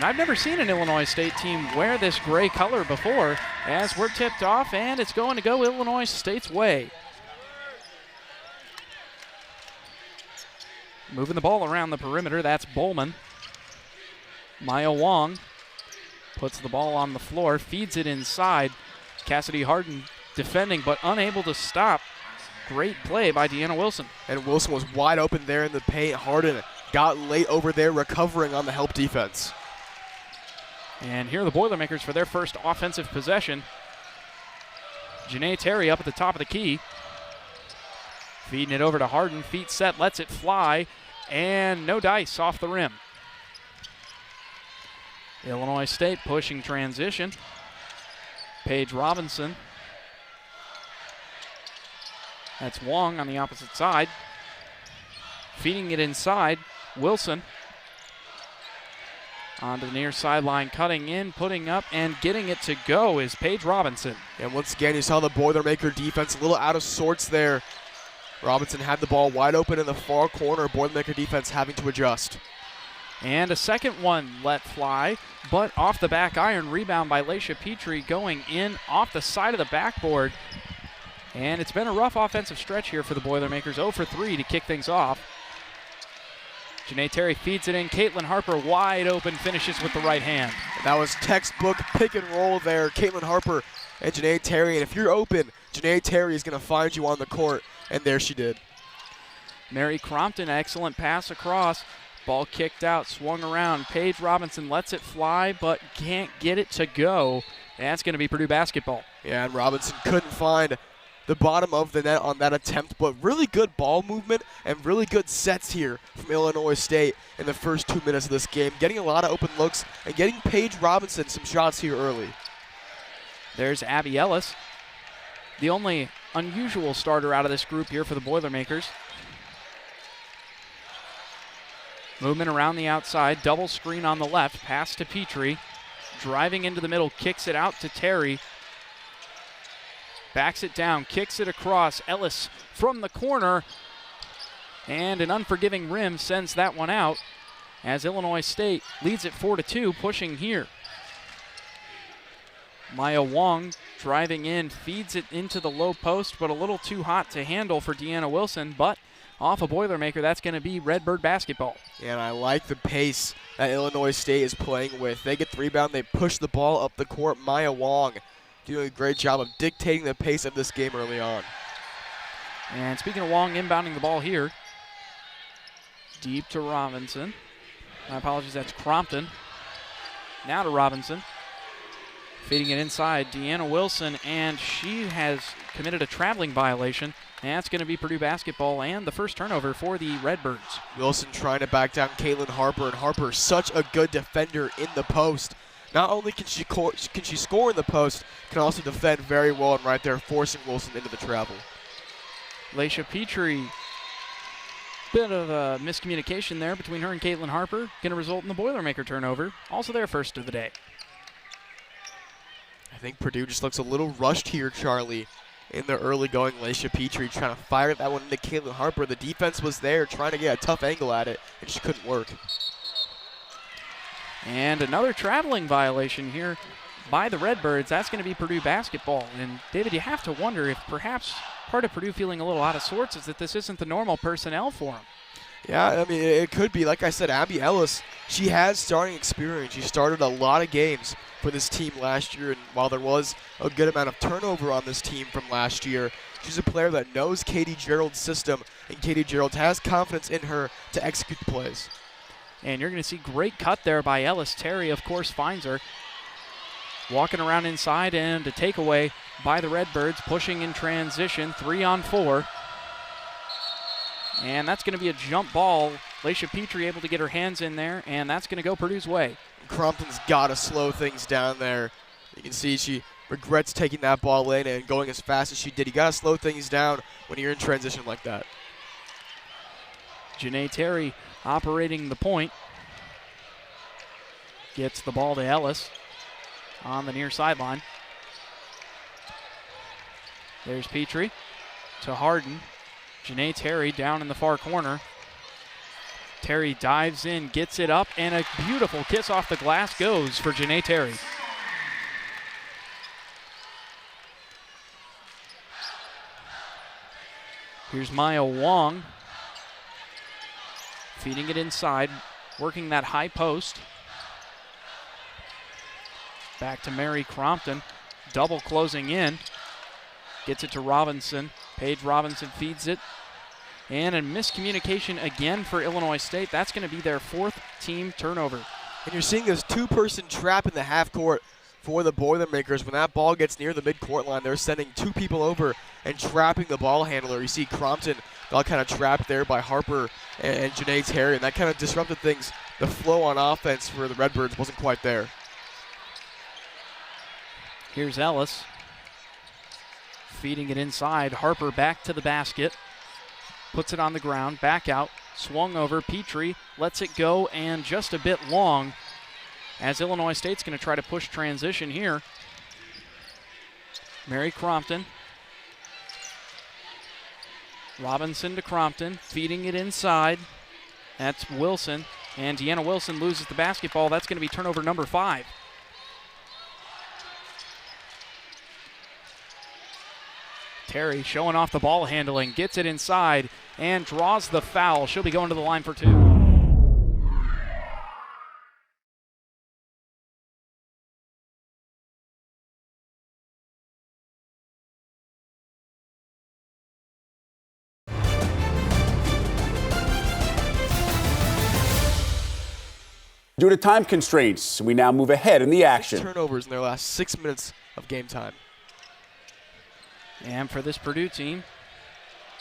And I've never seen an Illinois State team wear this gray color before, as we're tipped off, and it's going to go Illinois State's way. Moving the ball around the perimeter, that's Bowman. Maya Wong puts the ball on the floor, feeds it inside. Cassidy Harden defending, but unable to stop. Great play by Deanna Wilson. And Wilson was wide open there in the paint. Harden got late over there, recovering on the help defense. And here are the Boilermakers for their first offensive possession. Janae Terry up at the top of the key. Feeding it over to Harden. Feet set, lets it fly. And no dice off the rim. Illinois State pushing transition. Paige Robinson. That's Wong on the opposite side. Feeding it inside. Wilson. Onto the near sideline, cutting in, putting up, and getting it to go is Paige Robinson. And once again, you saw the Boilermaker defense a little out of sorts there. Robinson had the ball wide open in the far corner. Boilermaker defense having to adjust. And a second one let fly, but off the back iron. Rebound by Laisha Petrie going in off the side of the backboard. And it's been a rough offensive stretch here for the Boilermakers. 0 for 3 to kick things off. Janae Terry feeds it in. Caitlin Harper wide open, finishes with the right hand. And that was textbook pick and roll there. Caitlin Harper and Janae Terry. And if you're open, Janae Terry is going to find you on the court. And there she did. Mary Crompton, excellent pass across. Ball kicked out, swung around. Paige Robinson lets it fly, but can't get it to go. That's going to be Purdue basketball. Yeah, and Robinson couldn't find the bottom of the net on that attempt, but really good ball movement and really good sets here from Illinois State in the first 2 minutes of this game. Getting a lot of open looks and getting Paige Robinson some shots here early. There's Abby Ellis, the only unusual starter out of this group here for the Boilermakers. Movement around the outside, double screen on the left, pass to Petrie. Driving into the middle, kicks it out to Terry. Backs it down, kicks it across. Ellis from the corner. And an unforgiving rim sends that one out as Illinois State leads it 4-2, pushing here. Maya Wong driving in, feeds it into the low post, but a little too hot to handle for Deanna Wilson, but off a Boilermaker, that's going to be Redbird basketball. Yeah, and I like the pace that Illinois State is playing with. They get the rebound, they push the ball up the court. Maya Wong doing a great job of dictating the pace of this game early on. And speaking of Wong inbounding the ball here, deep to Robinson. My apologies, that's Crompton. Now to Robinson. Feeding it inside, Deanna Wilson, and she has committed a traveling violation. And that's going to be Purdue basketball and the first turnover for the Redbirds. Wilson trying to back down Caitlin Harper, and Harper such a good defender in the post. Not only can she score in the post, can also defend very well, and right there forcing Wilson into the travel. Laisha Petrie, bit of a miscommunication there between her and Caitlin Harper. Going to result in the Boilermaker turnover. Also their first of the day. I think Purdue just looks a little rushed here, Charlie, in the early going. Laisha Petrie trying to fire that one into Caitlin Harper. The defense was there trying to get a tough angle at it. It just couldn't work. And another traveling violation here by the Redbirds. That's going to be Purdue basketball. And David, you have to wonder if perhaps part of Purdue feeling a little out of sorts is that this isn't the normal personnel for them. Yeah, I mean, it could be. Like I said, Abby Ellis, she has starting experience. She started a lot of games for this team last year, and while there was a good amount of turnover on this team from last year, she's a player that knows Katie Gerald's system, and Katie Gerald has confidence in her to execute the plays. And you're going to see great cut there by Ellis. Terry, of course, finds her. Walking around inside, and a takeaway by the Redbirds, pushing in transition, 3-on-4. And that's going to be a jump ball. Laisha Petrie able to get her hands in there, and that's going to go Purdue's way. Crompton's got to slow things down there. You can see she regrets taking that ball in and going as fast as she did. You got to slow things down when you're in transition like that. Janae Terry operating the point. Gets the ball to Ellis on the near sideline. There's Petrie to Harden. Janae Terry down in the far corner. Terry dives in, gets it up, and a beautiful kiss off the glass goes for Janae Terry. Here's Maya Wong. Feeding it inside, working that high post. Back to Mary Crompton. Double closing in. Gets it to Robinson. Paige Robinson feeds it. And a miscommunication again for Illinois State. That's going to be their 4th team turnover. And you're seeing this 2-person trap in the half court for the Boilermakers. When that ball gets near the midcourt line, they're sending 2 people over and trapping the ball handler. You see Crompton got kind of trapped there by Harper and Janae Terry, and that kind of disrupted things. The flow on offense for the Redbirds wasn't quite there. Here's Ellis. Feeding it inside. Harper back to the basket. Puts it on the ground, back out, swung over. Petrie lets it go, and just a bit long as Illinois State's going to try to push transition here. Mary Crompton. Robinson to Crompton, feeding it inside. That's Wilson, and Deanna Wilson loses the basketball. That's going to be turnover number 5. Terry showing off the ball handling, gets it inside, and draws the foul. She'll be going to the line for 2. Due to time constraints, we now move ahead in the action. 6 turnovers in their last 6 minutes of game time. And for this Purdue team,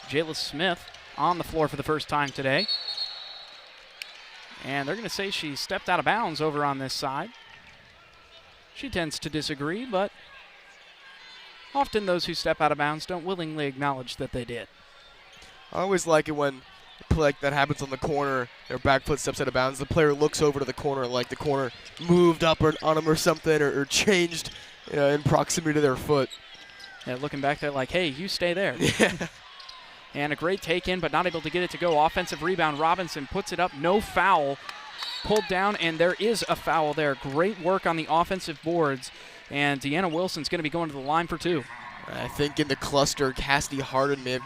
Jayla Smith on the floor for the first time today. And they're going to say she stepped out of bounds over on this side. She tends to disagree, but often those who step out of bounds don't willingly acknowledge that they did. I always like it when a play like that happens on the corner, their back foot steps out of bounds, the player looks over to the corner like the corner moved up or on him or something, or changed in proximity to their foot. Yeah, looking back there like, hey, you stay there. Yeah. And a great take in, but not able to get it to go. Offensive rebound. Robinson puts it up. No foul. Pulled down, and there is a foul there. Great work on the offensive boards. And Deanna Wilson's going to be going to the line for 2. I think in the cluster, Cassidy Harden may have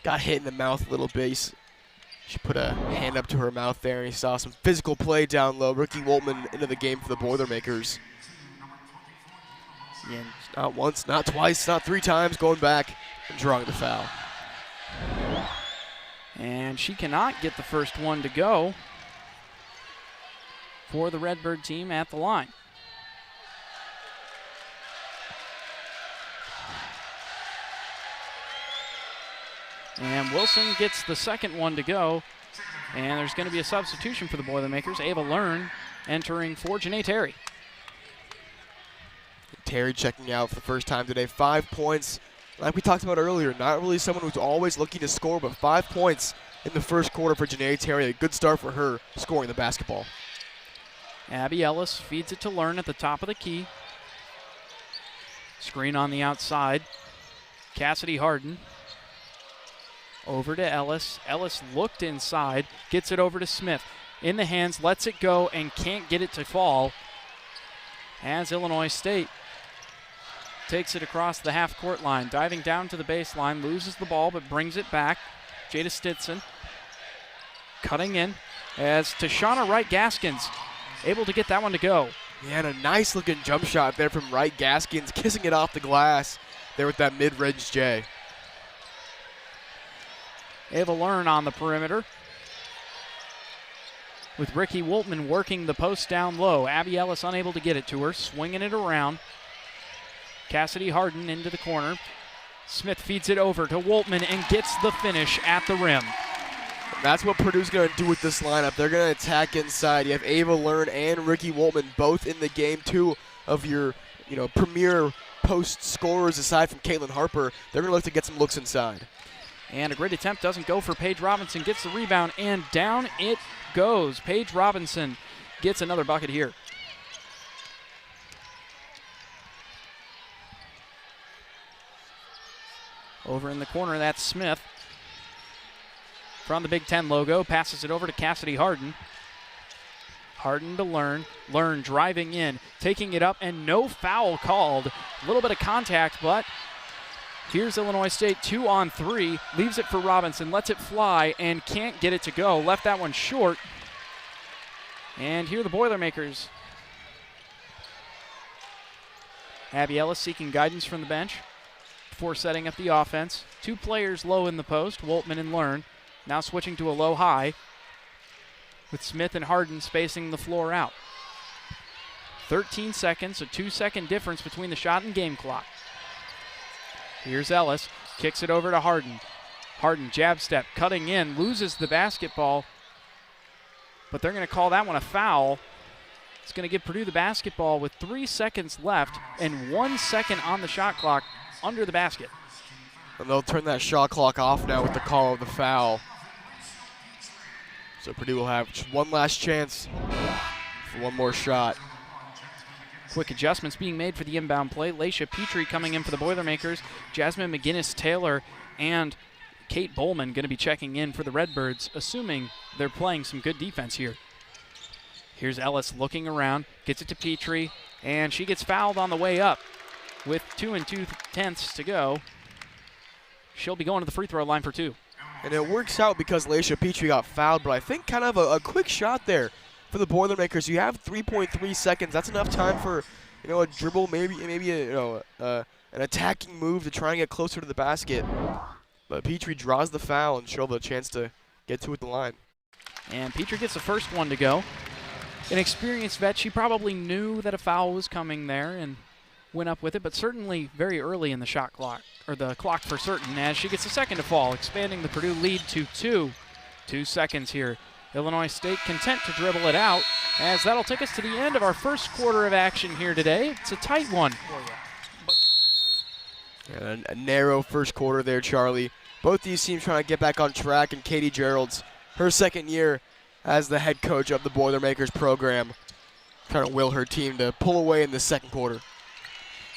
got hit in the mouth a little bit. She put a hand up to her mouth there, and he saw some physical play down low. Ricky Woltman into the game for the Boilermakers. And not once, not twice, not 3 times, going back and drawing the foul. And she cannot get the first one to go for the Redbird team at the line. And Wilson gets the second one to go. And there's going to be a substitution for the Boilermakers. Ava Learn entering for Janae Terry. Terry checking out for the first time today. 5 points. Like we talked about earlier, not really someone who's always looking to score, but 5 points in the first quarter for Janae Terry. A good start for her scoring the basketball. Abby Ellis feeds it to Learn at the top of the key. Screen on the outside. Cassidy Harden. Over to Ellis. Ellis looked inside, gets it over to Smith. In the hands, lets it go, and can't get it to fall. As Illinois State takes it across the half-court line. Diving down to the baseline, loses the ball, but brings it back. Jada Stinson cutting in as Tashana Wright-Gaskins able to get that one to go. Yeah, and a nice-looking jump shot there from Wright-Gaskins, kissing it off the glass there with that mid-range J. Ava Learn on the perimeter with Ricky Woltman working the post down low. Abby Ellis unable to get it to her, swinging it around. Cassidy Harden into the corner. Smith feeds it over to Woltman and gets the finish at the rim. That's what Purdue's going to do with this lineup. They're going to attack inside. You have Ava Learn and Ricky Woltman both in the game. 2 of your premier post scorers aside from Caitlin Harper. They're going to look to get some looks inside. And a great attempt doesn't go for Paige Robinson. Gets the rebound, and down it goes. Paige Robinson gets another bucket here. Over in the corner, that's Smith. from the Big Ten logo, passes it over to Cassidy Harden. Harden to Learn. Learn driving in, taking it up, and no foul called. A little bit of contact, but here's Illinois State 2-on-3. Leaves it for Robinson, lets it fly, and can't get it to go. Left that one short. And here are the Boilermakers. Abby Ellis seeking guidance from the bench before setting up the offense. 2 players low in the post, Woltman and Learn. Now switching to a low high with Smith and Harden spacing the floor out. 13 seconds, a 2-second difference between the shot and game clock. Here's Ellis, kicks it over to Harden. Harden jab step, cutting in, loses the basketball, but they're going to call that one a foul. It's going to give Purdue the basketball with 3 seconds left and 1 second on the shot clock under the basket. And they'll turn that shot clock off now with the call of the foul. So Purdue will have just one last chance for one more shot. Quick adjustments being made for the inbound play. Laisha Petrie coming in for the Boilermakers. Jasmine McGinnis-Taylor and Kate Bowman going to be checking in for the Redbirds, assuming they're playing some good defense here. Here's Ellis looking around, gets it to Petrie, and she gets fouled on the way up with 2 2/10 to go. She'll be going to the free throw line for 2. And it works out because Laisha Petrie got fouled, but I think kind of a quick shot there for the Boilermakers. You have 3.3 seconds. That's enough time for, a dribble, maybe an attacking move to try and get closer to the basket. But Petrie draws the foul, and she'll have a chance to get to it at the line. And Petrie gets the first one to go. An experienced vet, she probably knew that a foul was coming there and went up with it, but certainly very early in the shot clock, or the clock for certain, as she gets the second to fall, expanding the Purdue lead to 2. 2 seconds here. Illinois State content to dribble it out, as that'll take us to the end of our first quarter of action here today. It's a tight one. And a narrow first quarter there, Charlie. Both these teams trying to get back on track, and Katie Gerald's her second year as the head coach of the Boilermakers program, trying to will her team to pull away in the second quarter.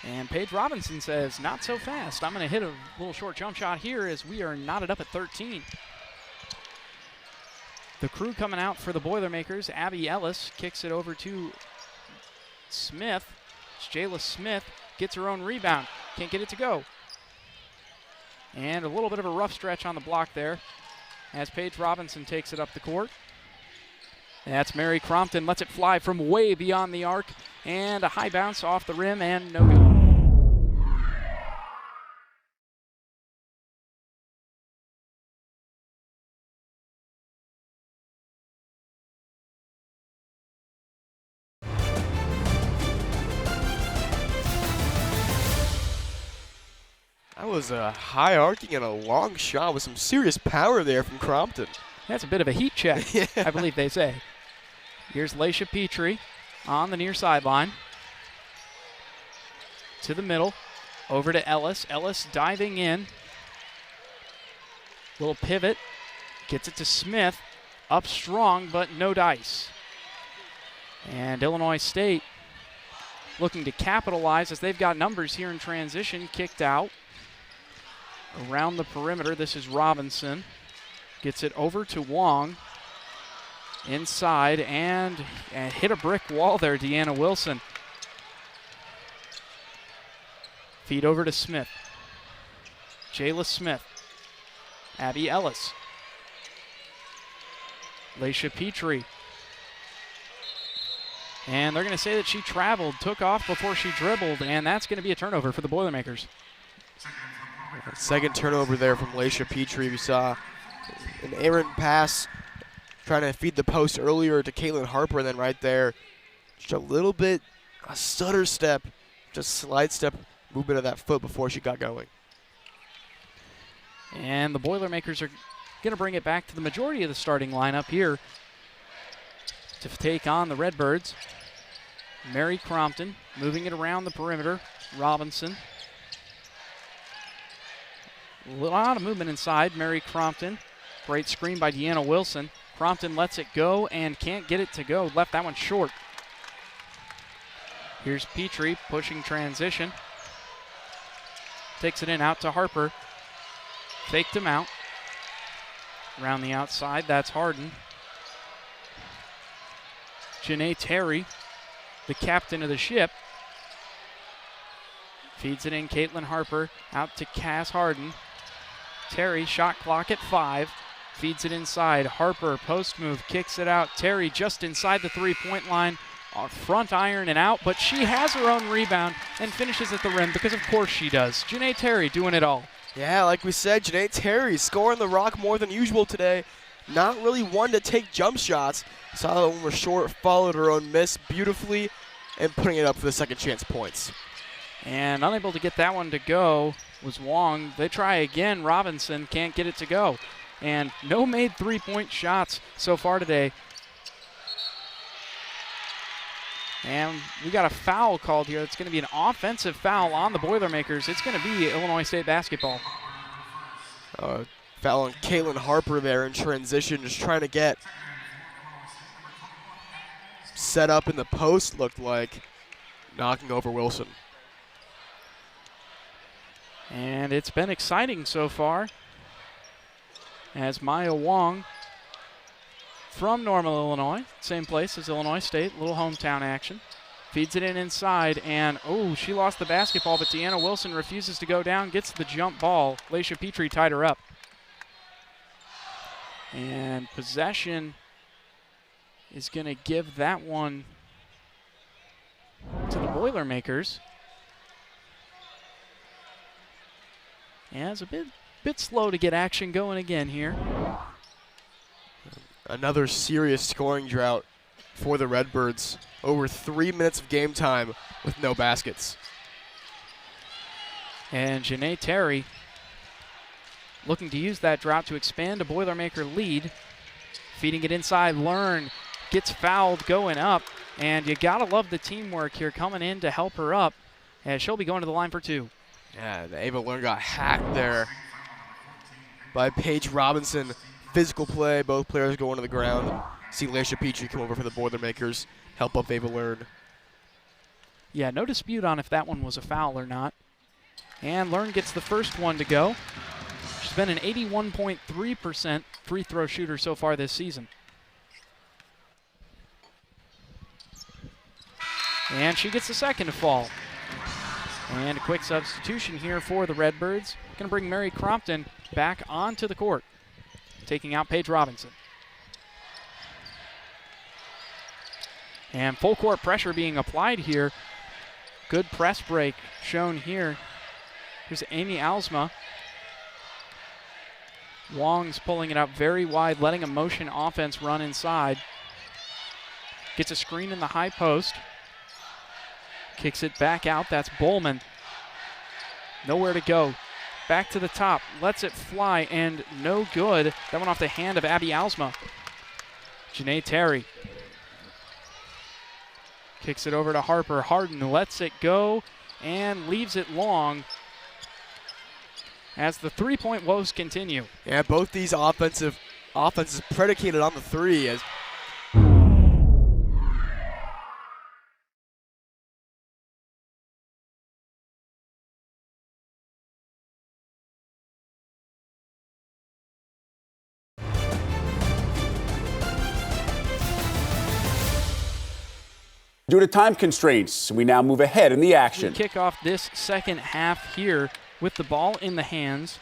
And Paige Robinson says, not so fast. I'm going to hit a little short jump shot here as we are knotted up at 13. The crew coming out for the Boilermakers. Abby Ellis kicks it over to Smith. Jayla Smith gets her own rebound. Can't get it to go. And a little bit of a rough stretch on the block there as Paige Robinson takes it up the court. That's Mary Crompton, lets it fly from way beyond the arc, and a high bounce off the rim and no good. That was a high arcing and a long shot with some serious power there from Crompton. That's a bit of a heat check, Yeah. I believe they say. Here's Laisha Petrie on the near sideline. To the middle, over to Ellis. Ellis diving in. Little pivot, gets it to Smith. Up strong, but no dice. And Illinois State looking to capitalize as they've got numbers here in transition. Kicked out. Around the perimeter, this is Robinson. Gets it over to Wong. Inside and hit a brick wall there, Deanna Wilson. Feed over to Smith. Jayla Smith. Abby Ellis. Laisha Petrie. And they're going to say that she traveled, took off before she dribbled, and that's going to be a turnover for the Boilermakers. Second turnover there from Laisha Petrie. We saw an errant pass trying to feed the post earlier to Caitlin Harper, and then right there, just a little bit, a stutter step, just slide step movement of that foot before she got going. And the Boilermakers are going to bring it back to the majority of the starting lineup here to take on the Redbirds. Mary Crompton moving it around the perimeter. Robinson. A lot of movement inside. Mary Crompton. Great screen by Deanna Wilson. Crompton lets it go and can't get it to go. Left that one short. Here's Petrie pushing transition. Takes it in out to Harper. Faked him out. Around the outside, that's Harden. Janae Terry, the captain of the ship, feeds it in. Caitlin Harper out to Cass Harden. Terry, shot clock at 5. Feeds it inside. Harper, post move, kicks it out. Terry just inside the three-point line. Front iron and out, but she has her own rebound and finishes at the rim because of course she does. Janae Terry doing it all. Yeah, like we said, Janae Terry scoring the rock more than usual today. Not really one to take jump shots. Saw that one was short, followed her own miss beautifully, and putting it up for the second chance points. And unable to get that one to go was Wong. They try again. Robinson can't get it to go. And no made three-point shots so far today. And we got a foul called here. It's going to be an offensive foul on the Boilermakers. It's going to be Illinois State basketball. Foul on Caitlin Harper there in transition, just trying to get set up in the post, looked like, knocking over Wilson. And it's been exciting so far as Maya Wong from Normal, Illinois, same place as Illinois State, little hometown action. Feeds it in inside, and she lost the basketball, but Deanna Wilson refuses to go down, gets the jump ball. Laisha Petrie tied her up. And possession is going to give that one to the Boilermakers. Yeah, it's a bit slow to get action going again here. Another serious scoring drought for the Redbirds. Over 3 minutes of game time with no baskets. And Janae Terry looking to use that drought to expand a Boilermaker lead. Feeding it inside, Learn gets fouled going up. And you gotta love the teamwork here coming in to help her up as she'll be going to the line for 2. Yeah, Ava Learn got hacked there by Paige Robinson. Physical play, both players going to the ground. See Laisha Petrie come over for the Boilermakers, help up Ava Learn. Yeah, no dispute on if that one was a foul or not. And Learn gets the first one to go. She's been an 81.3% free throw shooter so far this season. And she gets the second to fall. And a quick substitution here for the Redbirds. Going to bring Mary Crompton back onto the court, taking out Paige Robinson. And full court pressure being applied here. Good press break shown here. Here's Amy Alsma. Wong's pulling it up very wide, letting a motion offense run inside. Gets a screen in the high post. Kicks it back out. That's Bowman. Nowhere to go. Back to the top. Lets it fly, and no good. That went off the hand of Abby Alsma. Janae Terry kicks it over to Harper. Harden lets it go and leaves it long as the three-point woes continue. Yeah, both these offenses predicated on the three. As Due to time constraints, we now move ahead in the action. We kick off this second half here with the ball in the hands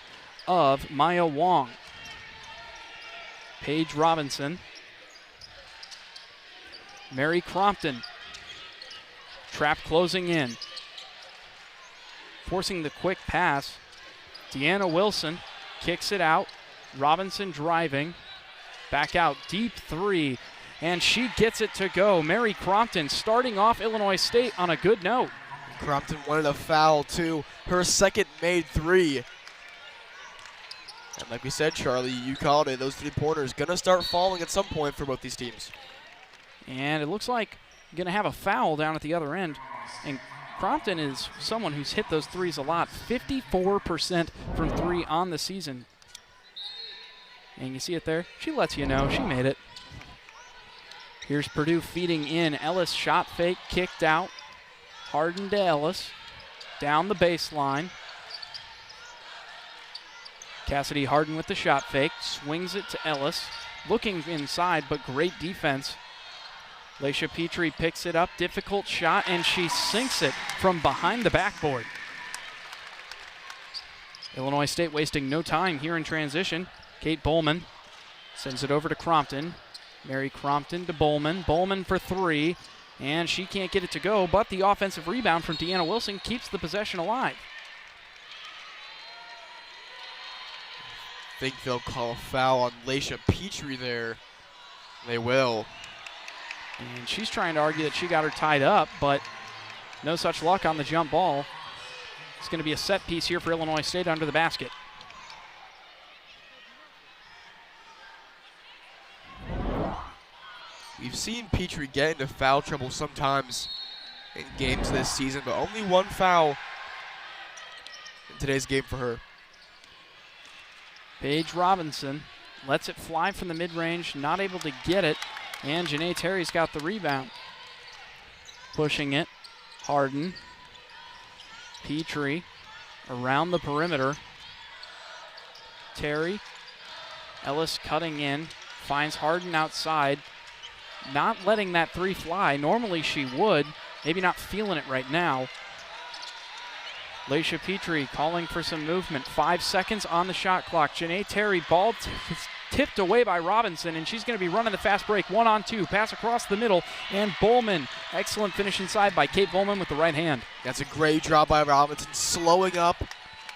of Maya Wong. Paige Robinson. Mary Crompton. Trap closing in. Forcing the quick pass. Deanna Wilson kicks it out. Robinson driving. Back out, deep three. And she gets it to go. Mary Crompton starting off Illinois State on a good note. Crompton wanted a foul too. Her second made three. And like we said, Charlie, you called it. Those three-pointers going to start falling at some point for both these teams. And it looks like you're going to have a foul down at the other end. And Crompton is someone who's hit those threes a lot. 54% from three on the season. And you see it there? She lets you know she made it. Here's Purdue feeding in. Ellis shot fake, kicked out. Harden to Ellis. Down the baseline. Cassidy Harden with the shot fake, swings it to Ellis. Looking inside, but great defense. Laisha Petrie picks it up, difficult shot, and she sinks it from behind the backboard. Illinois State wasting no time here in transition. Kate Bowman sends it over to Crompton. Mary Crompton to Bowman. Bowman for three, and she can't get it to go, but the offensive rebound from Deanna Wilson keeps the possession alive. I think they'll call a foul on Laisha Petrie there. They will. And she's trying to argue that she got her tied up, but no such luck on the jump ball. It's going to be a set piece here for Illinois State under the basket. We've seen Petrie get into foul trouble sometimes in games this season, but only one foul in today's game for her. Paige Robinson lets it fly from the mid-range, not able to get it, and Janae Terry's got the rebound. Pushing it, Harden, Petrie around the perimeter. Terry, Ellis cutting in, finds Harden outside, not letting that three fly. Normally she would, maybe not feeling it right now. Laisha Petrie calling for some movement. 5 seconds on the shot clock. Janae Terry, ball tipped away by Robinson, and she's going to be running the fast break. 1-on-2, pass across the middle, and Bowman. Excellent finish inside by Kate Bowman with the right hand. That's a great job by Robinson, slowing up,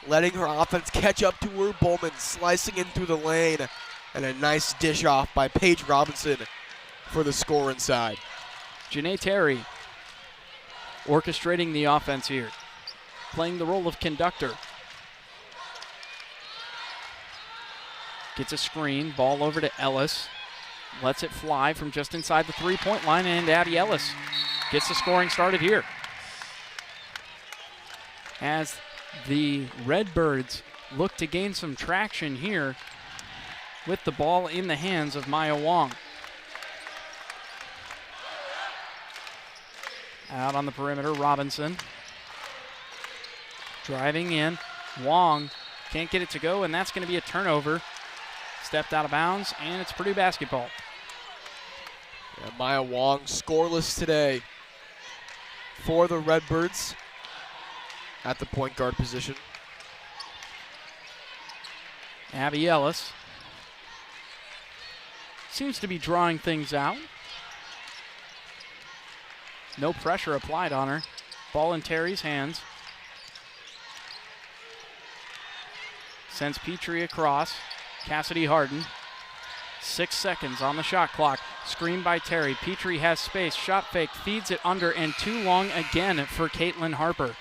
letting her offense catch up to her. Bowman slicing in through the lane, and a nice dish off by Paige Robinson for the score inside. Janae Terry orchestrating the offense here, playing the role of conductor. Gets a screen, ball over to Ellis. Lets it fly from just inside the three-point line, and Abby Ellis gets the scoring started here. As the Redbirds look to gain some traction here with the ball in the hands of Maya Wong. Out on the perimeter, Robinson. Driving in, Wong can't get it to go, and that's going to be a turnover. Stepped out of bounds, and it's Purdue basketball. Yeah, Maya Wong scoreless today for the Redbirds at the point guard position. Abby Ellis seems to be drawing things out. No pressure applied on her. Ball in Terry's hands. Sends Petrie across. Cassidy Harden. 6 seconds on the shot clock. Screen by Terry. Petrie has space. Shot fake. Feeds it under, and too long again for Caitlin Harper.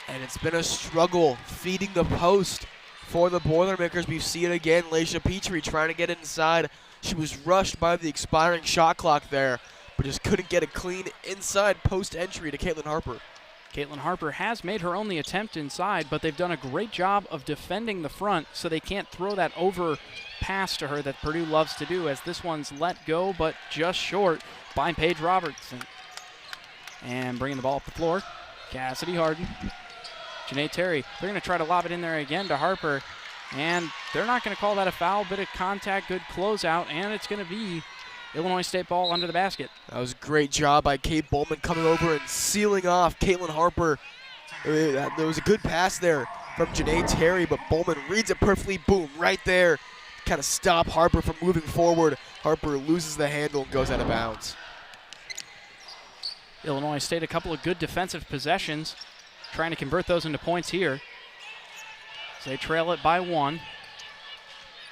And it's been a struggle feeding the post for the Boilermakers. We see it again. Laisha Petrie trying to get inside. She was rushed by the expiring shot clock there, but just couldn't get a clean inside post entry to Caitlin Harper. Caitlin Harper has made her only attempt inside, but they've done a great job of defending the front so they can't throw that over pass to her that Purdue loves to do, as this one's let go, but just short by Paige Robertson. And bringing the ball up the floor, Cassidy Harden. Janae Terry, they're going to try to lob it in there again to Harper, and they're not going to call that a foul. Bit of contact, good closeout, and it's going to be Illinois State ball under the basket. That was a great job by Kate Bowman coming over and sealing off Caitlin Harper. There was a good pass there from Janae Terry, but Bowman reads it perfectly. Boom, right there. Kind of stop Harper from moving forward. Harper loses the handle and goes out of bounds. Illinois State a couple of good defensive possessions, trying to convert those into points here. So they trail it by 1.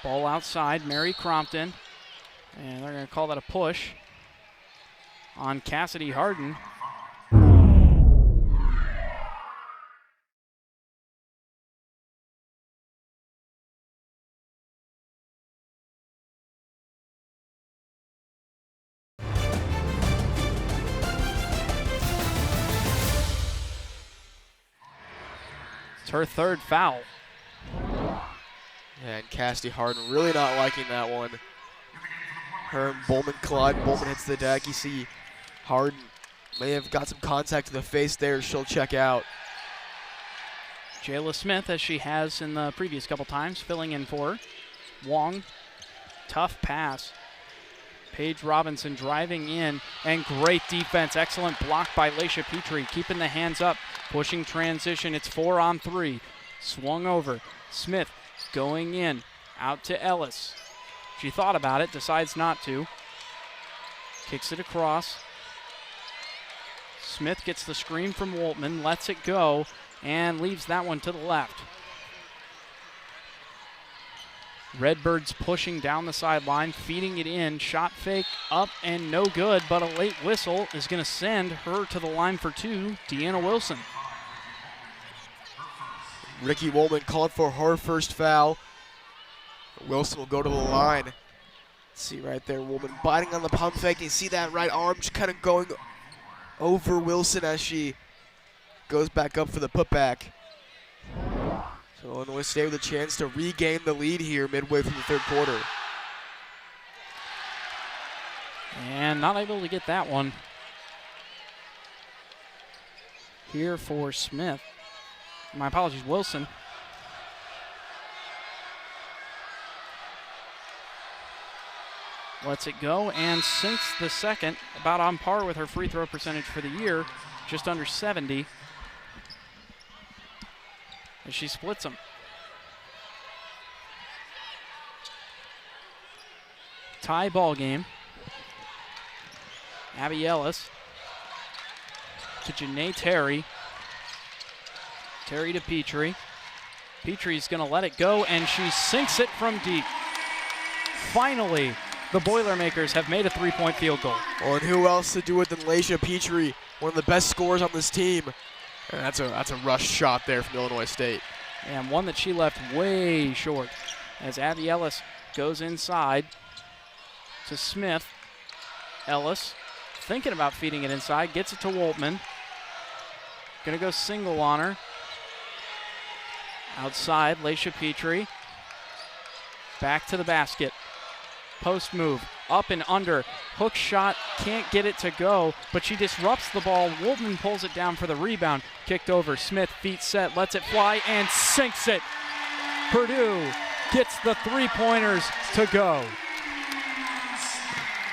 Ball outside, Mary Crompton. And they're going to call that a push on Cassidy Harden. It's her third foul. And Cassidy Harden really not liking that one. Her and Bowman collide. Bowman hits the deck. You see Harden may have got some contact to the face there. She'll check out. Jayla Smith, as she has in the previous couple times, filling in for her. Wong, tough pass. Paige Robinson driving in, and great defense. Excellent block by Laisha Petrie, keeping the hands up, pushing transition. It's 4-on-3. Swung over. Smith going in, out to Ellis. She thought about it, decides not to. Kicks it across. Smith gets the screen from Woltman, lets it go, and leaves that one to the left. Redbirds pushing down the sideline, feeding it in. Shot fake up and no good, but a late whistle is going to send her to the line for two, Deanna Wilson. Ricky Woltman called for her first foul. Wilson will go to the line. See right there, Woltman biting on the pump fake. You see that right arm just kind of going over Wilson as she goes back up for the putback. So Illinois State with a chance to regain the lead here midway through the third quarter. And not able to get that one. Here for Smith. My apologies, Wilson. Lets it go and sinks the second, about on par with her free throw percentage for the year, just under 70. As she splits them. Tie ball game. Abby Ellis to Janae Terry. Terry to Petrie. Petrie's going to let it go, and she sinks it from deep. Finally, the Boilermakers have made a three-point field goal. Well, and who else to do it than Laisha Petrie, one of the best scorers on this team. And that's a rush shot there from Illinois State. And one that she left way short. As Abby Ellis goes inside to Smith. Ellis thinking about feeding it inside, gets it to Woltman. Gonna go single on her. Outside, Laisha Petrie. Back to the basket. Post move, up and under. Hook shot, can't get it to go, but she disrupts the ball. Woltman pulls it down for the rebound. Kicked over, Smith, feet set, lets it fly, and sinks it. Purdue gets the three-pointers to go.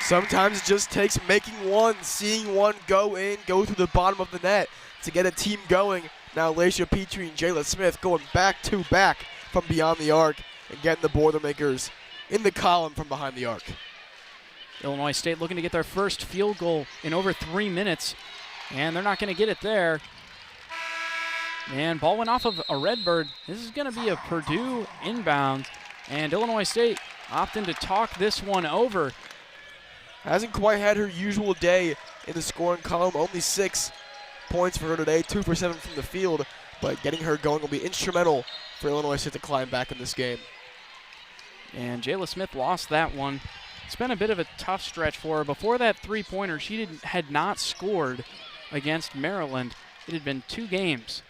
Sometimes it just takes making one, seeing one go in, go through the bottom of the net to get a team going. Now Laisha Petrie and Jayla Smith going back-to-back from beyond the arc and getting the Boilermakers in the column from behind the arc. Illinois State looking to get their first field goal in over 3 minutes, and they're not going to get it there. And ball went off of a Redbird. This is going to be a Purdue inbound, and Illinois State opting to talk this one over. Hasn't quite had her usual day in the scoring column. Only 6 points for her today, 2 for 7 from the field, but getting her going will be instrumental for Illinois State to climb back in this game. And Jayla Smith lost that one. It's been a bit of a tough stretch for her. Before that three-pointer, she had not scored against Maryland. It had been 2 games.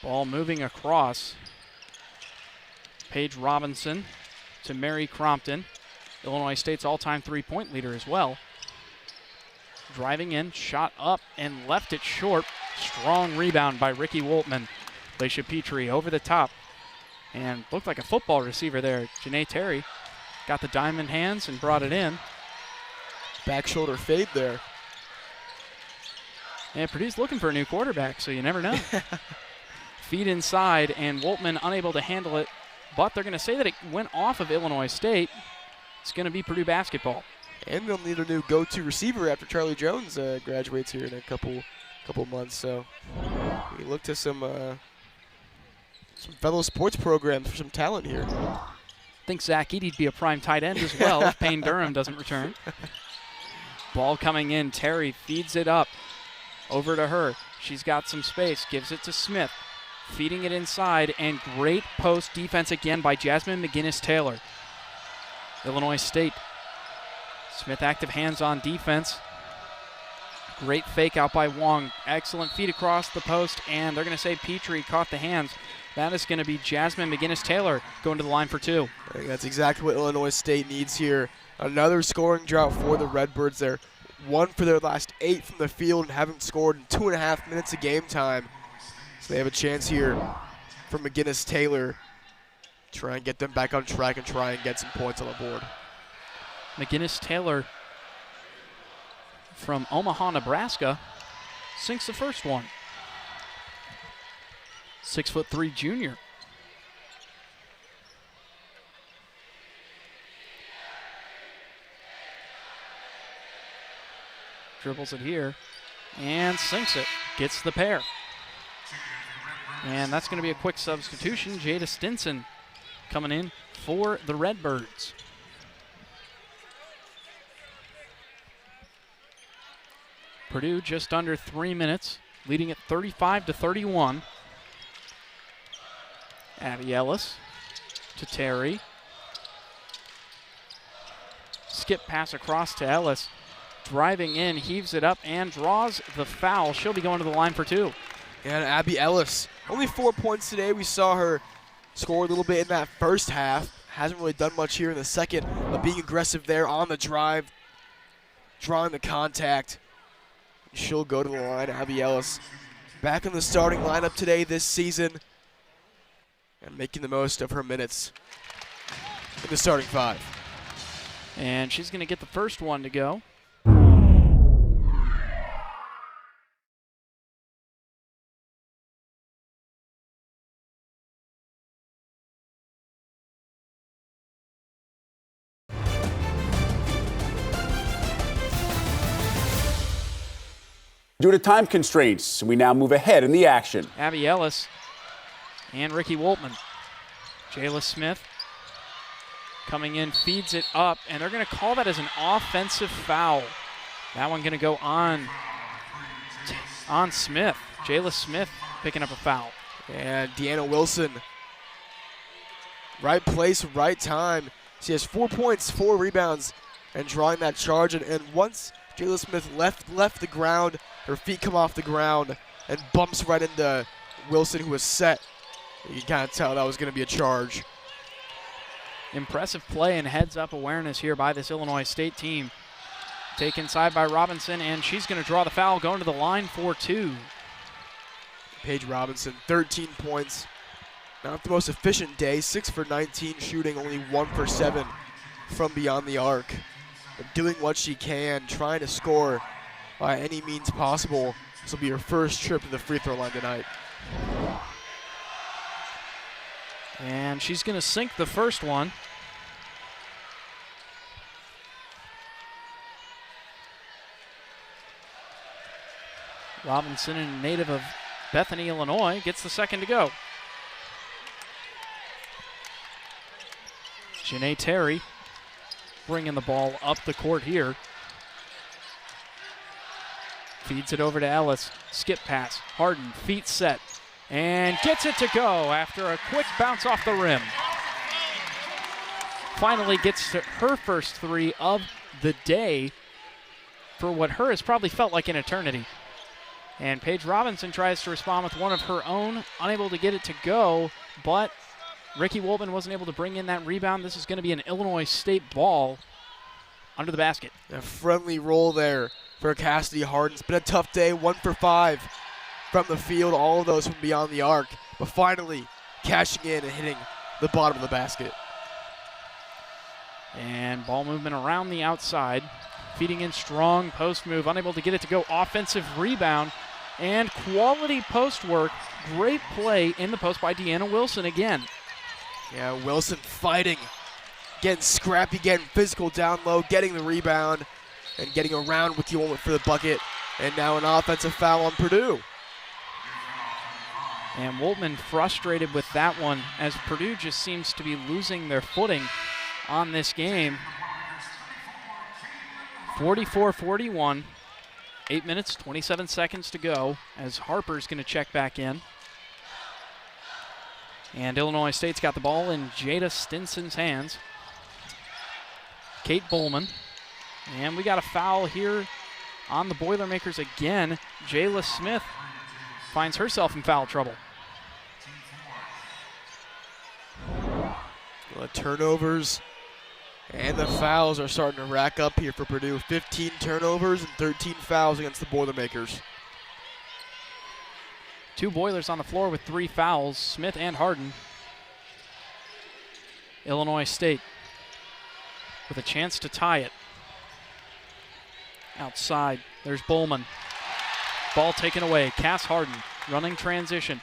Ball moving across. Paige Robinson to Mary Crompton. Illinois State's all-time three-point leader as well. Driving in, shot up, and left it short. Strong rebound by Ricky Woltman. Laisha Petrie over the top. And looked like a football receiver there. Janae Terry got the diamond hands and brought it in. Back shoulder fade there. And Purdue's looking for a new quarterback, so you never know. Feed inside, and Woltman unable to handle it. But they're going to say that it went off of Illinois State. It's going to be Purdue basketball. And they'll need a new go-to receiver after Charlie Jones graduates here in a couple months. So we look to some fellow sports programs for some talent here. I think Zach Eady'd be a prime tight end as well if Payne Durham doesn't return. Ball coming in. Terry feeds it up. Over to her. She's got some space. Gives it to Smith. Feeding it inside. And great post defense again by Jasmine McGinnis-Taylor. Illinois State. Smith active hands on defense. Great fake out by Wong. Excellent feed across the post. And they're going to say Petrie caught the hands. That is going to be Jasmine McGinnis-Taylor going to the line for 2. I think that's exactly what Illinois State needs here. Another scoring drought for the Redbirds there. 1 for their last 8 from the field and haven't scored in 2.5 minutes of game time. So they have a chance here for McGinnis-Taylor. Try and get them back on track and try and get some points on the board. McGinnis-Taylor from Omaha, Nebraska, sinks the first one. 6'3" junior. Dribbles it here and sinks it. Gets the pair. And that's going to be a quick substitution. Jada Stinson coming in for the Redbirds. Purdue just under 3 minutes, leading at 35-31. Abby Ellis to Terry. Skip pass across to Ellis. Driving in, heaves it up, and draws the foul. She'll be going to the line for 2. And Abby Ellis, only 4 points today. We saw her score a little bit in that first half. Hasn't really done much here in the second, but being aggressive there on the drive, drawing the contact. She'll go to the line. Abby Ellis back in the starting lineup today this season and making the most of her minutes in the starting 5. And she's going to get the first one to go. Due to time constraints, we now move ahead in the action. Abby Ellis and Ricky Woltman. Jayla Smith coming in, feeds it up, and they're going to call that as an offensive foul. That one going to go on Smith. Jayla Smith picking up a foul. And Deanna Wilson, right place, right time. She has 4 points, 4 rebounds, and drawing that charge. And once Jayla Smith left the ground, her feet come off the ground and bumps right into Wilson, who was set. You can kind of tell that was going to be a charge. Impressive play and heads-up awareness here by this Illinois State team. Taken inside by Robinson, and she's going to draw the foul, going to the line for 2. Paige Robinson, 13 points. Not the most efficient day, 6 for 19 shooting, only 1 for 7 from beyond the arc. But doing what she can, trying to score by any means possible. This will be her first trip to the free throw line tonight. And she's going to sink the first one. Robinson, a native of Bethany, Illinois, gets the second to go. Janae Terry bringing the ball up the court here. Feeds it over to Ellis. Skip pass. Harden, feet set, and gets it to go after a quick bounce off the rim. Finally gets to her first 3 of the day for what her has probably felt like an eternity. And Paige Robinson tries to respond with one of her own, unable to get it to go, but Ricky Woltman wasn't able to bring in that rebound. This is going to be an Illinois State ball under the basket. A friendly roll there for Cassidy Harden. It's been a tough day, 1 for 5 from the field, all of those from beyond the arc, but finally cashing in and hitting the bottom of the basket. And ball movement around the outside, feeding in strong post move, unable to get it to go. Offensive rebound and quality post work. Great play in the post by Deanna Wilson again. Yeah, Wilson fighting, getting scrappy, getting physical down low, getting the rebound, and getting around Ricky Woltman for the bucket. And now an offensive foul on Purdue. And Woltman frustrated with that one as Purdue just seems to be losing their footing on this game. 44-41, 8 minutes, 27 seconds to go as Harper's going to check back in. And Illinois State's got the ball in Jada Stinson's hands. Kate Bowman. And we got a foul here on the Boilermakers again. Jayla Smith finds herself in foul trouble. The turnovers and the fouls are starting to rack up here for Purdue. 15 turnovers and 13 fouls against the Boilermakers. Two Boilers on the floor with 3 fouls, Smith and Harden. Illinois State with a chance to tie it. Outside, there's Bowman. Ball taken away. Cass Harden running transition.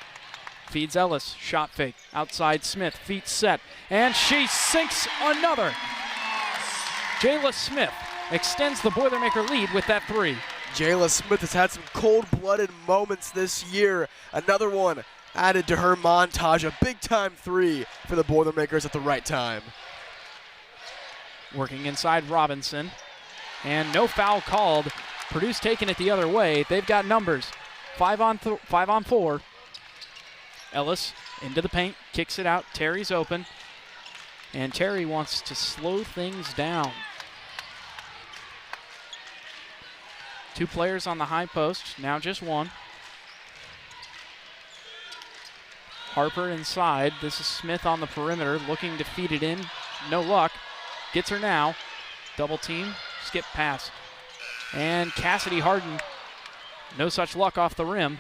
Feeds Ellis. Shot fake. Outside Smith. Feet set. And she sinks another. Jayla Smith extends the Boilermaker lead with that 3. Jayla Smith has had some cold-blooded moments this year. Another one added to her montage. A big-time 3 for the Boilermakers at the right time. Working inside Robinson. And no foul called. Purdue's taking it the other way. They've got numbers. 5 on 4. Ellis into the paint, kicks it out. Terry's open. And Terry wants to slow things down. 2 players on the high post, now just 1. Harper inside. This is Smith on the perimeter, looking to feed it in. No luck. Gets her now. Double team, skip pass. And Cassidy Harden, no such luck off the rim.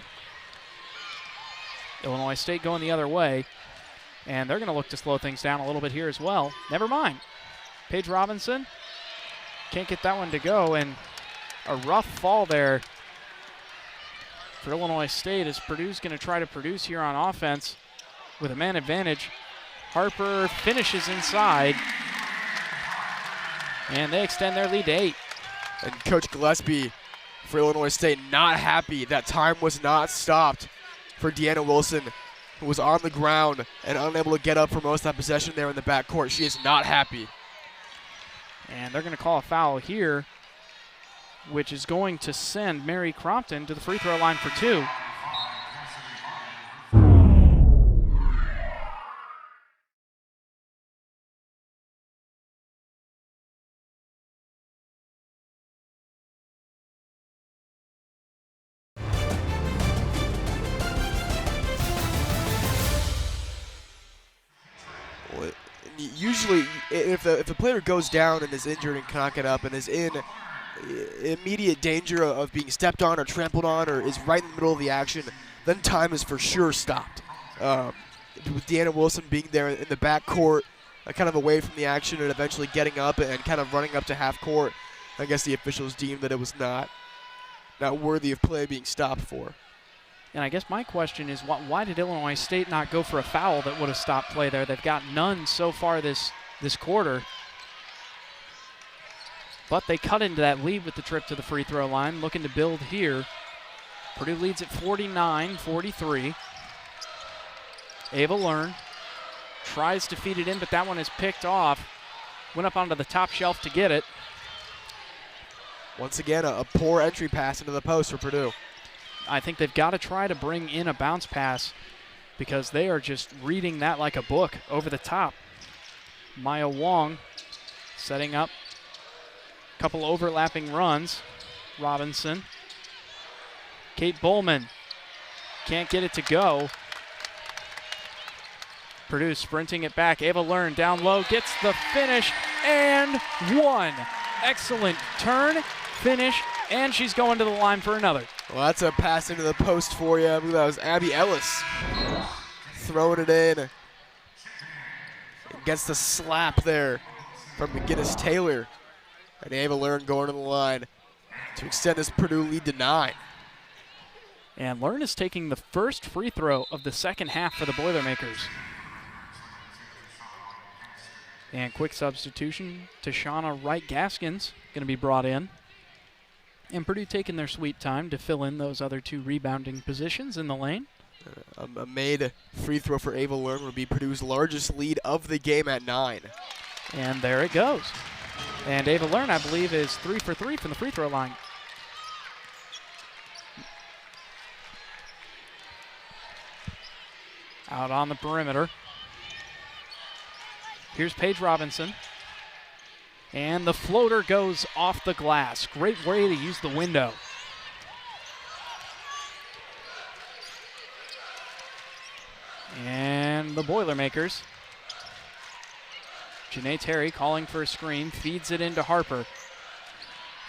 Illinois State going the other way. And they're going to look to slow things down a little bit here as well. Never mind. Paige Robinson can't get that one to go. And a rough fall there for Illinois State as Purdue's going to try to produce here on offense with a man advantage. Harper finishes inside. And they extend their lead to 8. And Coach Gillespie for Illinois State not happy that time was not stopped for Deanna Wilson, who was on the ground and unable to get up for most of that possession there in the backcourt. She is not happy. And they're going to call a foul here, which is going to send Mary Crompton to the free throw line for 2. Usually, if the player goes down and is injured and cannot get up and is in immediate danger of being stepped on or trampled on or is right in the middle of the action, then time is for sure stopped. With Deanna Wilson being there in the backcourt, kind of away from the action and eventually getting up and kind of running up to half court, I guess the officials deemed that it was not worthy of play being stopped for. And I guess my question is, why did Illinois State not go for a foul that would have stopped play there? They've got none so far this quarter. But they cut into that lead with the trip to the free throw line, looking to build here. Purdue leads at 49-43. Ava Learn tries to feed it in, but that one is picked off. Went up onto the top shelf to get it. Once again, a poor entry pass into the post for Purdue. I think they've got to try to bring in a bounce pass because they are just reading that like a book over the top. Maya Wong setting up a couple overlapping runs. Robinson. Kate Bowman can't get it to go. Purdue sprinting it back. Ava Learn down low, gets the finish, and 1. Excellent turn, finish, and she's going to the line for another. Well, that's a pass into the post for you. I believe that was Abby Ellis throwing it in. Gets the slap there from McGinnis Taylor. And Ava Learn going to the line to extend this Purdue lead to 9. And Learn is taking the first free throw of the second half for the Boilermakers. And quick substitution, Tashana Wright-Gaskins going to be brought in. And Purdue taking their sweet time to fill in those other 2 rebounding positions in the lane. A made free throw for Ava Learn would be Purdue's largest lead of the game at 9. And there it goes. And Ava Learn, I believe, is 3 for 3 from the free throw line. Out on the perimeter. Here's Paige Robinson. And the floater goes off the glass. Great way to use the window. And the Boilermakers. Janae Terry calling for a screen, feeds it into Harper.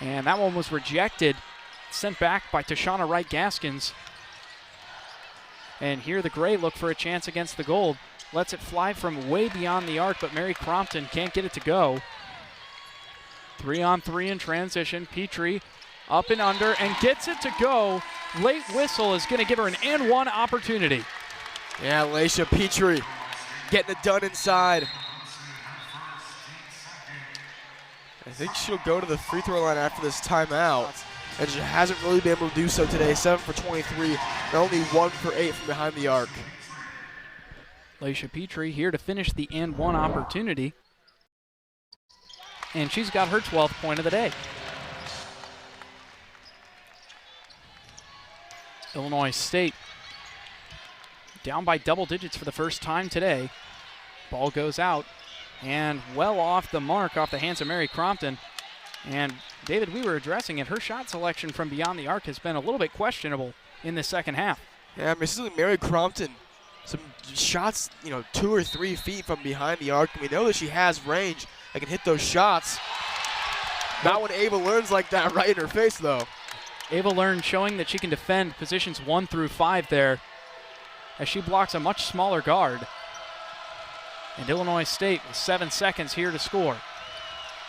And that one was rejected, sent back by Tashana Wright-Gaskins. And here the gray look for a chance against the gold. Lets it fly from way beyond the arc, but Mary Crompton can't get it to go. 3-on-3 in transition. Petrie up and under and gets it to go. Late whistle is going to give her an and one opportunity. Yeah, Laisha Petrie getting it done inside. I think she'll go to the free throw line after this timeout. And she hasn't really been able to do so today. 7 for 23, and only 1 for 8 from behind the arc. Laisha Petrie here to finish the and one opportunity. And she's got her 12th point of the day. Illinois State down by double digits for the first time today. Ball goes out and well off the mark, off the hands of Mary Crompton. And David, we were addressing it. Her shot selection from beyond the arc has been a little bit questionable in the second half. Yeah, I mean, this is Mary Crompton. Some shots, 2 or 3 feet from behind the arc. And we know that she has range that can hit those shots. Not when Ava learns like that right in her face, though. Ava Learn showing that she can defend positions 1 through 5 there as she blocks a much smaller guard. And Illinois State with 7 seconds here to score.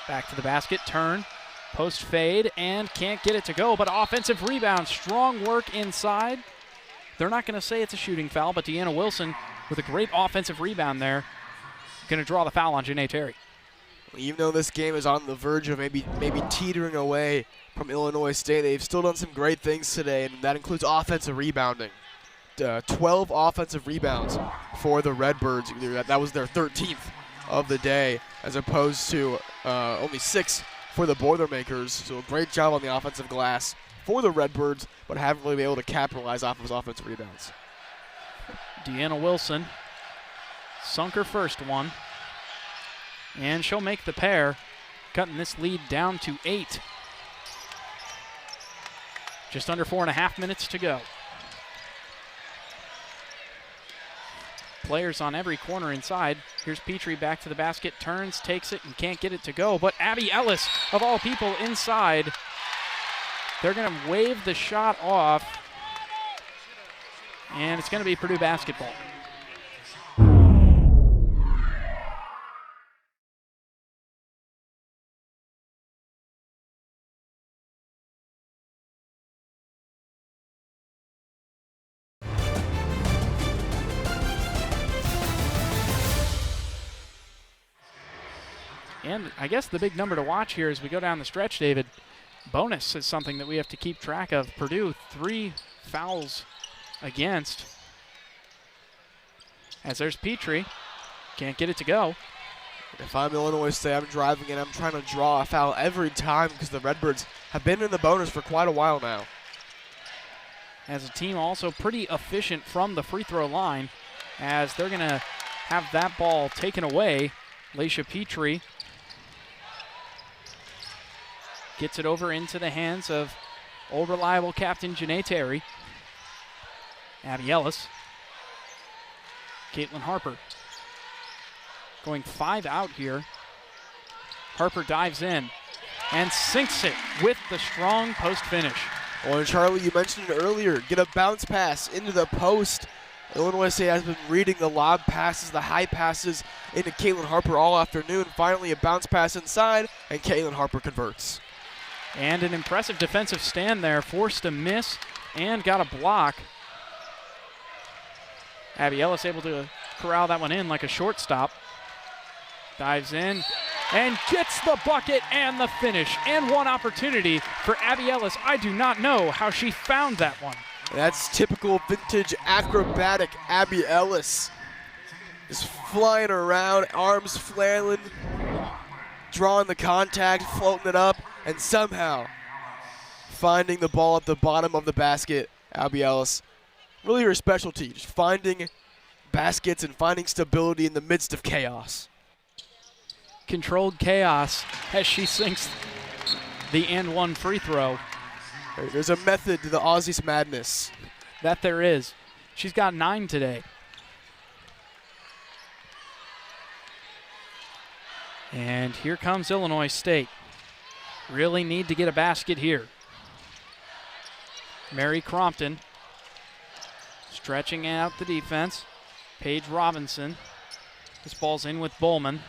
Back to the basket, turn, post fade, and can't get it to go, but offensive rebound, strong work inside. They're not going to say it's a shooting foul, but Deanna Wilson with a great offensive rebound there, going to draw the foul on Janae Terry. Even though this game is on the verge of maybe teetering away from Illinois State, they've still done some great things today, and that includes offensive rebounding. 12 offensive rebounds for the Redbirds. That was their 13th of the day, as opposed to only 6 for the Boilermakers. So a great job on the offensive glass for the Redbirds, but haven't really been able to capitalize off of those offensive rebounds. Deanna Wilson sunk her first one, and she'll make the pair, cutting this lead down to 8. Just under 4.5 minutes to go. Players on every corner inside. Here's Petrie back to the basket, turns, takes it, and can't get it to go. But Abby Ellis, of all people, inside. They're going to wave the shot off, and it's going to be Purdue basketball. And I guess the big number to watch here as we go down the stretch, David, bonus is something that we have to keep track of. Purdue, 3 fouls against. As there's Petrie, can't get it to go. If I'm Illinois State, I'm driving and I'm trying to draw a foul every time because the Redbirds have been in the bonus for quite a while now. As a team also pretty efficient from the free throw line, as they're going to have that ball taken away. Laisha Petrie gets it over into the hands of old reliable captain Janae Terry. Abby Ellis. Caitlin Harper going 5 out here. Harper dives in and sinks it with the strong post finish. Well, and Charlie, you mentioned it earlier, get a bounce pass into the post. Illinois State has been reading the lob passes, the high passes into Caitlin Harper all afternoon. Finally, a bounce pass inside, and Caitlin Harper converts. And an impressive defensive stand there, forced a miss and got a block. Abby Ellis able to corral that one in like a shortstop. Dives in and gets the bucket and the finish. And one opportunity for Abby Ellis. I do not know how she found that one. That's typical vintage acrobatic Abby Ellis. Just flying around, arms flailing, drawing the contact, floating it up, and somehow finding the ball at the bottom of the basket. Abby Ellis, really her specialty, just finding baskets and finding stability in the midst of chaos. Controlled chaos as she sinks the and one free throw. There's a method to the Aussie's madness. That there is. She's got 9 today. And here comes Illinois State. Really need to get a basket here. Mary Crompton Stretching out the defense. Paige Robinson. This ball's in with Bowman.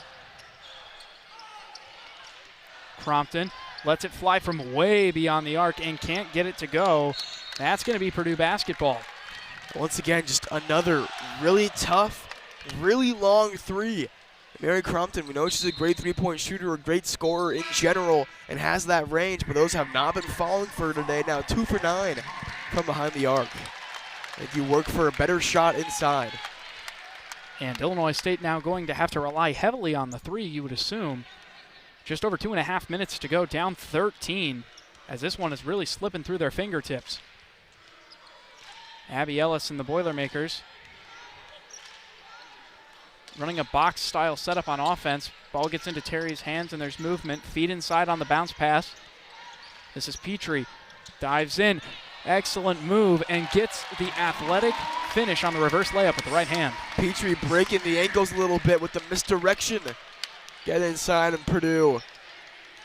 Crompton lets it fly from way beyond the arc and can't get it to go. That's going to be Purdue basketball. Once again, just another really tough, really long three. Mary Crompton, we know she's a great three-point shooter, a great scorer in general, and has that range, but those have not been falling for her today. Now 2 for 9 from behind the arc. If you work for a better shot inside. And Illinois State now going to have to rely heavily on the three, you would assume. Just over 2.5 minutes to go, down 13, as this one is really slipping through their fingertips. Abby Ellis and the Boilermakers running a box-style setup on offense. Ball gets into Terry's hands, and there's movement. Feed inside on the bounce pass. This is Petrie. Dives in. Excellent move, and gets the athletic finish on the reverse layup with the right hand. Petrie breaking the ankles a little bit with the misdirection. Get inside, and Purdue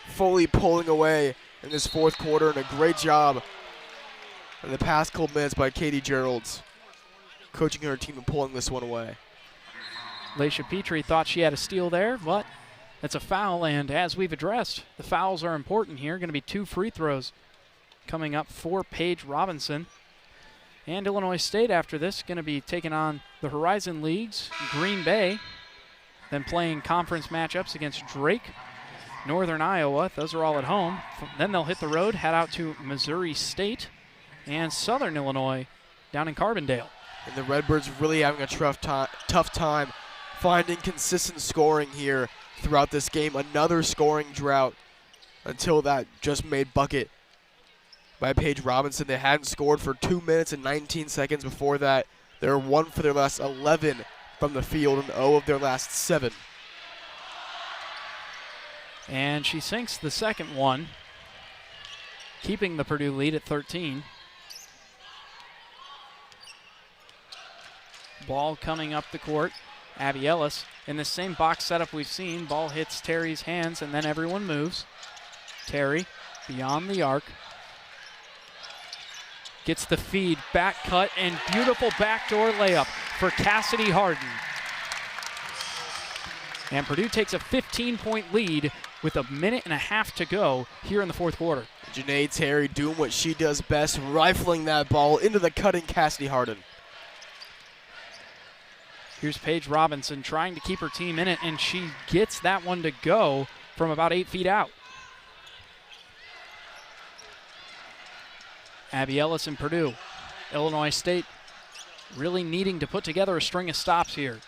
fully pulling away in this fourth quarter, and a great job in the past couple minutes by Katie Geralds, coaching her team and pulling this one away. Laisha Petrie thought she had a steal there, but it's a foul, and as we've addressed, the fouls are important here. Going to be 2 free throws coming up for Paige Robinson. And Illinois State after this going to be taking on the Horizon League's Green Bay, then playing conference matchups against Drake, Northern Iowa. Those are all at home. Then they'll hit the road, head out to Missouri State and Southern Illinois down in Carbondale. And the Redbirds really having a tough time finding consistent scoring here throughout this game. Another scoring drought until that just made bucket by Paige Robinson. They hadn't scored for 2 minutes and 19 seconds before that. They're 1 for their last 11 from the field and 0 of their last 7. And she sinks the second one, keeping the Purdue lead at 13. Ball coming up the court. Abby Ellis in the same box setup we've seen. Ball hits Terry's hands, and then everyone moves. Terry beyond the arc. Gets the feed, back cut, and beautiful backdoor layup for Cassidy Harden. And Purdue takes a 15-point lead with 1.5 minutes to go here in the fourth quarter. Janae Terry doing what she does best, rifling that ball into the cutting Cassidy Harden. Here's Paige Robinson trying to keep her team in it, and she gets that one to go from about 8 feet out. Abby Ellis and Purdue. Illinois State really needing to put together a string of stops here.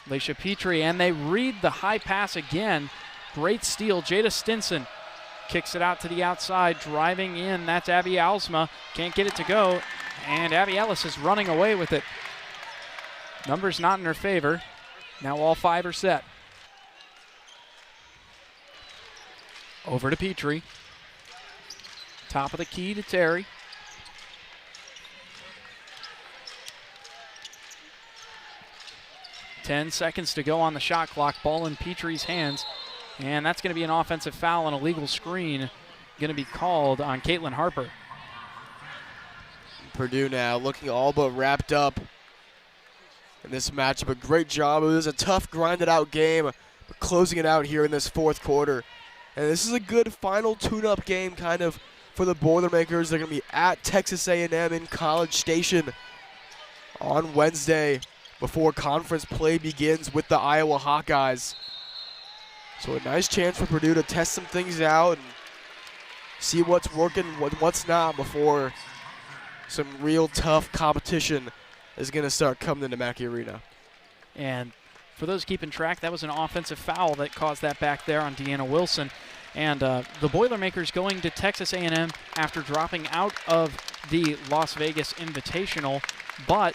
Laisha Petrie, and they read the high pass again. Great steal. Jada Stinson kicks it out to the outside, driving in. That's Abby Alsma. Can't get it to go, and Abby Ellis is running away with it. Numbers not in her favor. Now all 5 are set. Over to Petrie. Top of the key to Terry. Ten seconds to go on the shot clock. Ball in Petrie's hands. And that's going to be an offensive foul and a legal screen going to be called on Caitlin Harper. Purdue now looking all but wrapped up in this matchup. A great job. It was a tough, grinded-out game, but closing it out here in this fourth quarter. And this is a good final tune-up game kind of for the Boilermakers. They're going to be at Texas A&M in College Station on Wednesday before conference play begins with the Iowa Hawkeyes. So a nice chance for Purdue to test some things out and see what's working, what's not before some real tough competition is going to start coming into Mackey Arena. And for those keeping track, that was an offensive foul that caused that back there on Deanna Wilson. And the Boilermakers going to Texas A&M after dropping out of the Las Vegas Invitational, but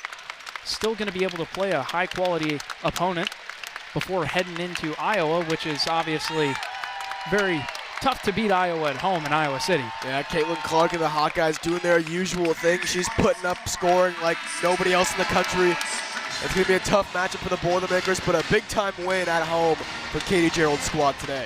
still going to be able to play a high-quality opponent before heading into Iowa, which is obviously very tough to beat Iowa at home in Iowa City. Yeah, Caitlin Clark and the Hawkeyes doing their usual thing. She's putting up scoring like nobody else in the country. It's going to be a tough matchup for the Boilermakers, but a big-time win at home for Katie Gerald's squad today.